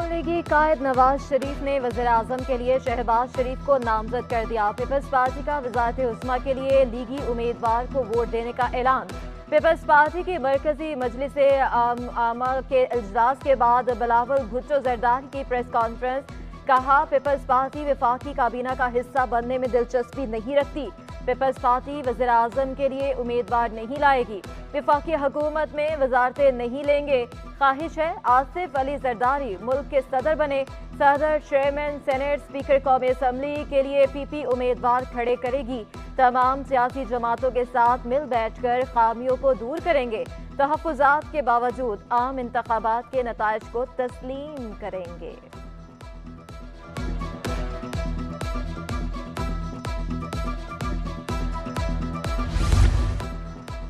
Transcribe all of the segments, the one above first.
لیگی قائد نواز شریف نے وزیراعظم کے لیے شہباز شریف کو نامزد کر دیا۔ پیپلز پارٹی کا وزارت عظمیٰ کے لیے لیگی امیدوار کو ووٹ دینے کا اعلان۔ پیپلز پارٹی کی مرکزی مجلس عامہ کے اجلاس کے بعد بلاول بھٹو زرداری کی پریس کانفرنس۔ کہا، پیپلز پارٹی وفاقی کابینہ کا حصہ بننے میں دلچسپی نہیں رکھتی۔ پیپلز پارٹی وزیراعظم کے لیے امیدوار نہیں لائے گی۔ وفاقی حکومت میں وزارتیں نہیں لیں گے۔ خواہش ہے آصف علی زرداری ملک کے صدر بنے۔ صدر، چیئرمین سینیٹ، اسپیکر قومی اسمبلی کے لیے پی پی امیدوار کھڑے کرے گی۔ تمام سیاسی جماعتوں کے ساتھ مل بیٹھ کر خامیوں کو دور کریں گے۔ تحفظات کے باوجود عام انتخابات کے نتائج کو تسلیم کریں گے۔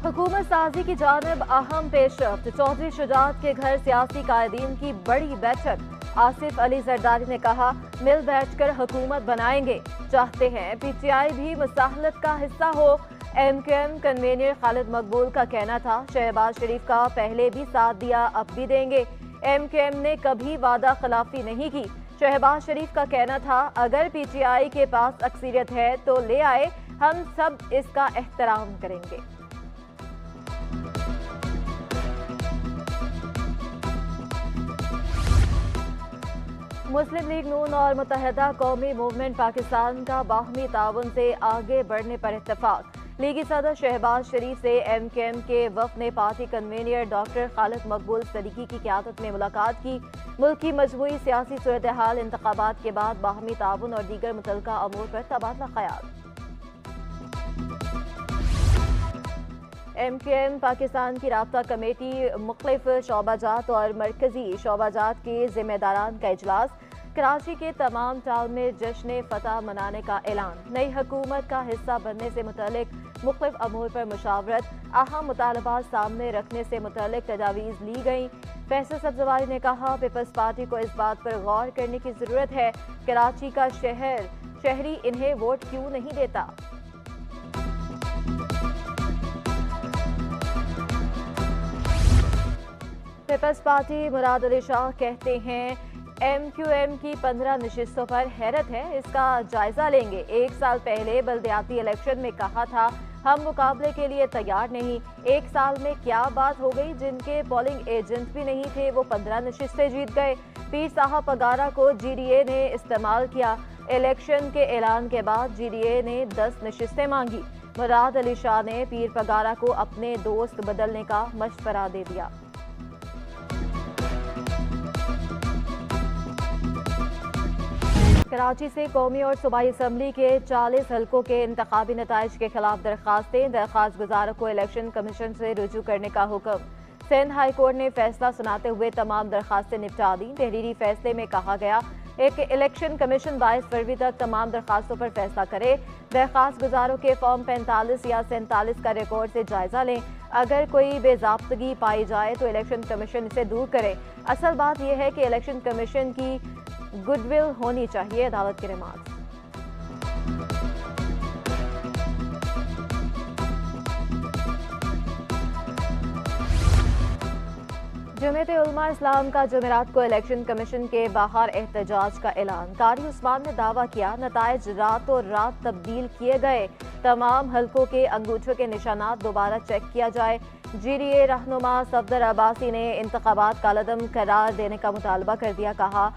حکومت سازی کی جانب اہم پیش رفت۔ چودھری شجاعت کے گھر سیاسی قائدین کی بڑی بیٹھک۔ آصف علی زرداری نے کہا، مل بیٹھ کر حکومت بنائیں گے۔ چاہتے ہیں پی ٹی آئی بھی مساحلت کا حصہ ہو۔ ایم کیو ایم کنوینر خالد مقبول کا کہنا تھا، شہباز شریف کا پہلے بھی ساتھ دیا، اب بھی دیں گے۔ ایم کیو ایم نے کبھی وعدہ خلافی نہیں کی۔ شہباز شریف کا کہنا تھا، اگر پی ٹی آئی کے پاس اکثریت ہے تو لے آئے، ہم سب اس کا احترام کریں گے۔ مسلم لیگ نون اور متحدہ قومی موومنٹ پاکستان کا باہمی تعاون سے آگے بڑھنے پر اتفاق۔ لیگی صدر شہباز شریف سے ایم کیو ایم کے وفد نے پارٹی کنوینر ڈاکٹر خالد مقبول صدیقی کی قیادت میں ملاقات کی۔ ملک کی مجموعی سیاسی صورتحال، انتخابات کے بعد باہمی تعاون اور دیگر متعلقہ امور پر تبادلہ خیال۔ ایم کیو ایم پاکستان کی رابطہ کمیٹی، مختلف شعبہ جات اور مرکزی شعبہ جات کے ذمہ داران کا اجلاس۔ کراچی کے تمام ٹاؤن میں جشن فتح منانے کا اعلان۔ نئی حکومت کا حصہ بننے سے متعلق مختلف امور پر مشاورت۔ اہم مطالبات سامنے رکھنے سے متعلق تجاویز لی گئیں۔ فیصل سبزواری نے کہا، پیپلز پارٹی کو اس بات پر غور کرنے کی ضرورت ہے، کراچی کا شہری انہیں ووٹ کیوں نہیں دیتا۔ پیپلز پارٹی مراد علی شاہ کہتے ہیں، ایم کیو ایم کی 15 نشستوں پر حیرت ہے، اس کا جائزہ لیں گے۔ ایک سال پہلے بلدیاتی الیکشن میں کہا تھا، ہم مقابلے کے لیے تیار نہیں۔ ایک سال میں کیا بات ہو گئی؟ جن کے پولنگ ایجنٹ بھی نہیں تھے وہ 15 نشستیں جیت گئے۔ پیر صاحب پگارا کو جی ڈی اے نے استعمال کیا۔ الیکشن کے اعلان کے بعد جی ڈی اے نے 10 نشستیں مانگی۔ مراد علی شاہ نے پیر پگارا کو اپنے دوست بدلنے کا مشورہ دے دیا۔ کراچی سے قومی اور صوبائی اسمبلی کے 40 حلقوں کے انتخابی نتائج کے خلاف درخواستیں، درخواست گزاروں کو الیکشن کمیشن سے رجوع کرنے کا حکم۔ سندھ ہائی کورٹ نے فیصلہ سناتے ہوئے تمام درخواستیں نپٹا دیں۔ تحریری فیصلے میں کہا گیا ایک الیکشن کمیشن 22 فروری تک تمام درخواستوں پر فیصلہ کرے۔ درخواست گزاروں کے فارم 45 یا 47 کا ریکارڈ سے جائزہ لیں۔ اگر کوئی بے ضابطگی پائی جائے تو الیکشن کمیشن اسے دور کرے۔ اصل بات یہ ہے کہ الیکشن کمیشن کی گڈ ول ہونی چاہیے، عدالت کے ریمارکس۔ جمعیت علماء اسلام کا جمعرات کو الیکشن کمیشن کے باہر احتجاج کا اعلان۔ قاری عثمان نے دعویٰ کیا، نتائج راتوں رات تبدیل کیے گئے، تمام حلقوں کے انگوٹھوں کے نشانات دوبارہ چیک کیا جائے۔ جی ڈی اے رہنما صفدر عباسی نے انتخابات کالعدم قرار دینے کا مطالبہ کر دیا۔ کہا،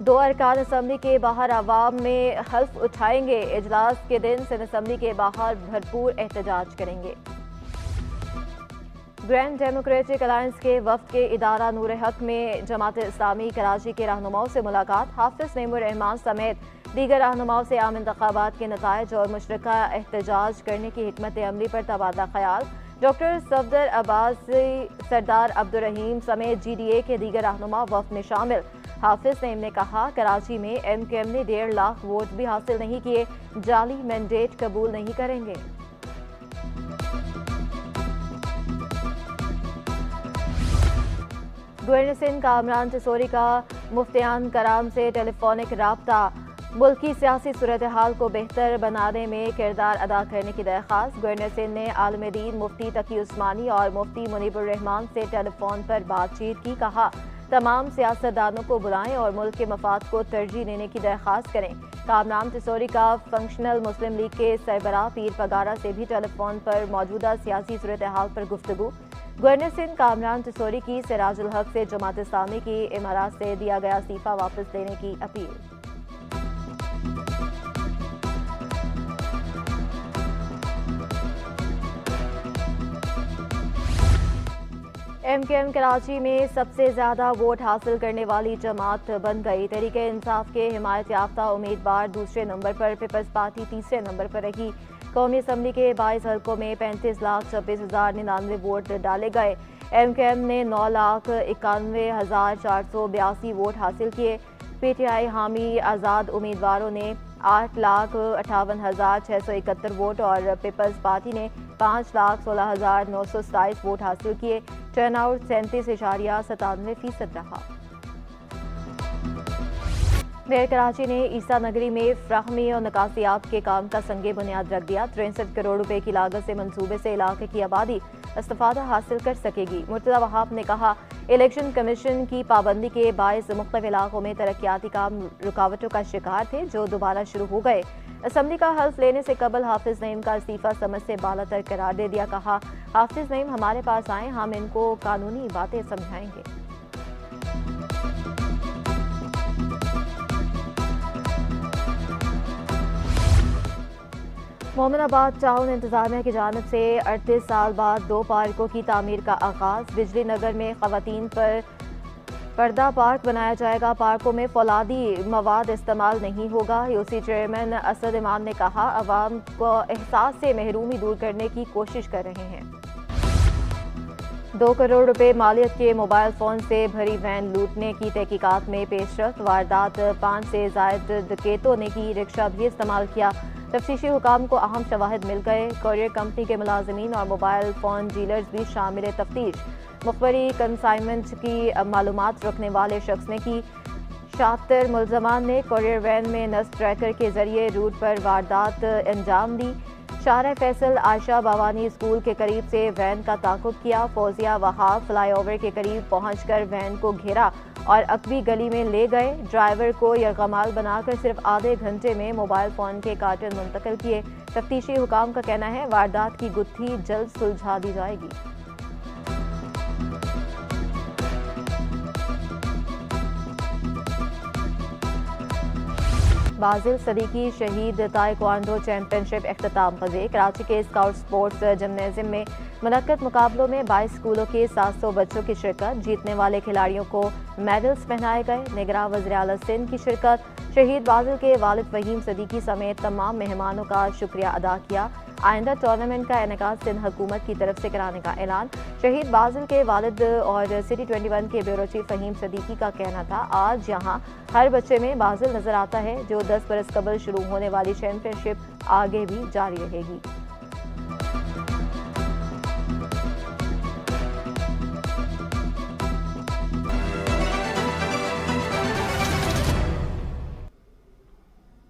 2 ارکان اسمبلی کے باہر عوام میں حلف اٹھائیں گے۔ اجلاس کے دن سندھ اسمبلی کے باہر بھرپور احتجاج کریں گے۔ گرینڈ ڈیموکریٹک الائنس کے وفد کے ادارہ نور حق میں جماعت اسلامی کراچی کے رہنماؤں سے ملاقات۔ حافظ نعیم الرحمان سمیت دیگر رہنماؤں سے عام انتخابات کے نتائج اور مشترکہ احتجاج کرنے کی حکمت عملی پر تبادلہ خیال۔ ڈاکٹر صفدر عباسی، سردار عبدالرحیم سمیت جی ڈی اے کے دیگر رہنما وفد میں شامل۔ حافظ نعیم نے کہا، کراچی میں ایم کیو ایم نے 1.5 لاکھ ووٹ بھی حاصل نہیں کیے، جعلی مینڈیٹ قبول نہیں کریں گے۔ گورنر سندھ کامران ٹیسوری کا مفتیان کرام سے ٹیلی فونک رابطہ۔ ملکی سیاسی صورتحال کو بہتر بنانے میں کردار ادا کرنے کی درخواست۔ گورنر سندھ نے عالم دین مفتی تقی عثمانی اور مفتی منیب الرحمان سے ٹیلی فون پر بات چیت کی۔ کہا، تمام سیاستدانوں کو بلائیں اور ملک کے مفاد کو ترجیح دینے کی درخواست کریں۔ کامران تصوری کا فنکشنل مسلم لیگ کے سربراہ پیر پگارا سے بھی ٹیلی فون پر موجودہ سیاسی صورتحال پر گفتگو۔ گورنر سندھ کامران تصوری کی سراج الحق سے جماعت اسلامی کی امارات سے دیا گیا استعفیٰ واپس لینے کی اپیل۔ ایم کیو ایم کراچی میں سب سے زیادہ ووٹ حاصل کرنے والی جماعت بن گئی۔ تحریک انصاف کے حمایت یافتہ امیدوار دوسرے نمبر پر، پیپلز پارٹی تیسرے نمبر پر رہی۔ قومی اسمبلی کے 22 حلقوں میں 35,26,099 ووٹ ڈالے گئے۔ ایم کیو ایم نے 9,91,482 ووٹ حاصل کیے۔ پی ٹی آئی حامی آزاد امیدواروں نے 8,58,671 ووٹ اور پیپلز پارٹی نے 5,16,927 ووٹ حاصل کیے۔ ٹرن آؤٹ 37.97% رہا۔ میئر کراچی نے عیسیٰ نگری میں فراہمی اور نکاسیات کے کام کا سنگ بنیاد رکھ دیا۔ 63 کروڑ روپے کی لاگت سے منصوبے سے علاقے کی آبادی استفادہ حاصل کر سکے گی۔ مرتضی وہاب نے کہا، الیکشن کمیشن کی پابندی کے باعث مختلف علاقوں میں ترقیاتی کام رکاوٹوں کا شکار تھے جو دوبارہ شروع ہو گئے۔ اسمبلی کا حلف لینے سے قبل حافظ نعیم کا استعفیٰ سمجھ سے بالا تر قرار دے دیا۔ کہا، حافظ نعیم ہمارے پاس آئیں، ہم ان کو قانونی باتیں سمجھائیں گے۔ مومن آباد ٹاؤن انتظامیہ کی جانب سے 38 سال بعد 2 پارکوں کی تعمیر کا آغاز۔ بجلی نگر میں خواتین پر پردہ پارک بنایا جائے گا۔ پارکوں میں فولادی مواد استعمال نہیں ہوگا۔ یو سی چیئرمین اسد امام نے کہا، عوام کو احساس سے محرومی دور کرنے کی کوشش کر رہے ہیں۔ 2 کروڑ روپے مالیت کے موبائل فون سے بھری وین لوٹنے کی تحقیقات میں پیش رفت۔ واردات 5 سے زائد ڈکیتوں نے کی رکشہ بھی استعمال کیا۔ تفتیشی حکام کو اہم شواہد مل گئے۔ کوریئر کمپنی کے ملازمین اور موبائل فون ڈیلرز بھی شامل تفتیش۔ مخبری کنسائنمنٹ کی معلومات رکھنے والے شخص نے کی۔ 76 ملزمان نے کوریئر وین میں نصب ٹریکر کے ذریعے روٹ پر واردات انجام دی۔ شارع فیصل عائشہ باوانی اسکول کے قریب سے وین کا تعاقب کیا۔ فوزیہ وہاب فلائی اوور کے قریب پہنچ کر وین کو گھیرا اور عقبی گلی میں لے گئے۔ ڈرائیور کو یرغمال بنا کر صرف آدھے گھنٹے میں موبائل فون کے کارٹن منتقل کیے۔ تفتیشی حکام کا کہنا ہے، واردات کی گتھی جلد سلجھا دی جائے گی۔ بازل صدیقی شہید تائیکوانڈو چیمپئن شپ اختتام پذیر۔ کراچی کے اسکاؤٹ سپورٹس جمنازیم میں منعقد مقابلوں میں 22 اسکولوں کے 700 بچوں کی شرکت۔ جیتنے والے کھلاڑیوں کو میڈلز پہنائے گئے۔ نگراں وزیر اعلیٰ سندھ کی شرکت۔ شہید بازل کے والد فہیم صدیقی سمیت تمام مہمانوں کا شکریہ ادا کیا۔ آئندہ ٹورنامنٹ کا انعقاد سندھ حکومت کی طرف سے کرانے کا اعلان۔ شہید بازل کے والد اور سٹی 21 کے بیورو چیف فہیم صدیقی کا کہنا تھا، آج یہاں ہر بچے میں بازل نظر آتا ہے، جو 10 برس قبل شروع ہونے والی چیمپئن شپ آگے بھی جاری رہے گی۔